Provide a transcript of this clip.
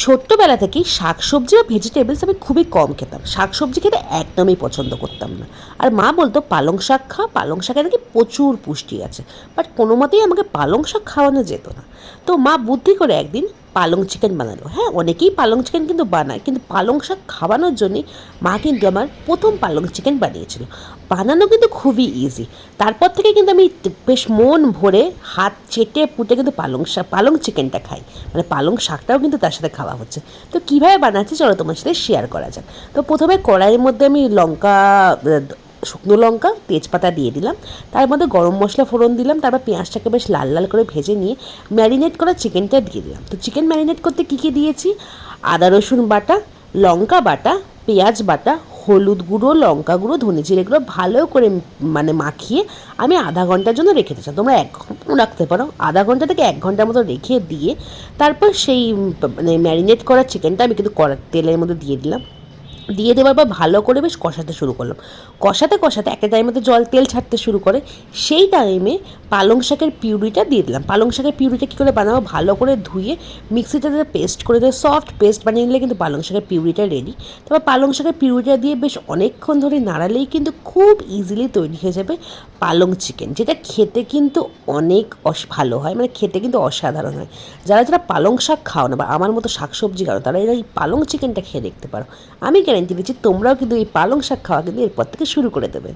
ছোট্টবেলা থেকেই শাকসবজি বা ভেজিটেবলস আমি খুবই কম খেতাম। শাকসবজি খেতে একদমই পছন্দ করতাম না। আর মা বলতো পালং শাক খা, পালং শাকে নাকি প্রচুর পুষ্টি আছে। বাট কোনো মতেই আমাকে পালং শাক খাওয়ানো যেত না। তো মা বুদ্ধি করে একদিন পালং চিকেন বানালো। হ্যাঁ, অনেকেই পালং চিকেন কিন্তু বানায়, কিন্তু পালং শাক খাওয়ানোর জন্যই মা কিন্তু আমার প্রথম পালং চিকেন বানিয়েছিল। বানানো কিন্তু খুবই ইজি। তারপর থেকে কিন্তু আমি বেশ মন ভরে হাত চেটে পুটে কিন্তু পালং চিকেনটা খাই। মানে পালং শাকটাও কিন্তু তার সাথে খাওয়া হচ্ছে। তো কীভাবে বানাচ্ছি চলো তোমার সাথে শেয়ার করা যাক। তো প্রথমে কড়াইয়ের মধ্যে আমি শুকনো লঙ্কা তেজপাতা দিয়ে দিলাম, তার মধ্যে গরম মশলা ফোড়ন দিলাম, তারপর পেঁয়াজটাকে বেশ লাল লাল করে ভেজে নিয়ে ম্যারিনেট করা চিকেনটা দিয়ে দিলাম। তো চিকেন ম্যারিনেট করতে কী কী দিয়েছি, আদা রসুন বাটা, লঙ্কা বাটা, পেঁয়াজ বাটা, হলুদ গুঁড়ো, লঙ্কা গুঁড়ো, ধনে জিরে গুঁড়ো ভালো করে মানে মাখিয়ে আমি আধা ঘন্টার জন্য রেখে দিয়েছিলাম। তোমরা 1 ঘন্টাও রাখতে পারো, আধা ঘন্টা থেকে 1 ঘন্টার মতো রেখে দিয়ে তারপর সেই মানে ম্যারিনেট করা চিকেনটা আমি কিন্তু তেলের মধ্যে দিয়ে দিলাম। দিয়ে দেওয়ার পর ভালো করে বেশ কষাতে শুরু করলাম। কষাতে কষাতে একটা টাইমে তো তেল ছাড়তে শুরু করে, সেই টাইমে পালং শাকের পিউরিটা দিয়ে দিলাম। পালং শাকের পিউরিটা কী করে বানাবো, ভালো করে ধুয়ে মিক্সিতে পেস্ট করে দিয়ে সফট পেস্ট বানিয়ে নিলে কিন্তু পালং শাকের পিউরিটা রেডি। তারপর পালং শাকের পিউরিটা দিয়ে বেশ অনেকক্ষণ ধরে নাড়ালেই কিন্তু খুব ইজিলি তৈরি হয়ে যাবে পালং চিকেন, যেটা খেতে কিন্তু অনেক ভালো হয়, মানে খেতে কিন্তু অসাধারণ হয়। যারা যারা পালং শাক খাও না বা আমার মতো শাকসবজি খাও, তারা এই পালং চিকেনটা খেয়ে দেখতে পারো। আমি গ্যারেন্টি দিচ্ছি তোমরাও কিন্তু এই পালং শাক খাওয়া কিন্তু এরপর থেকে শুরু করে দেবে।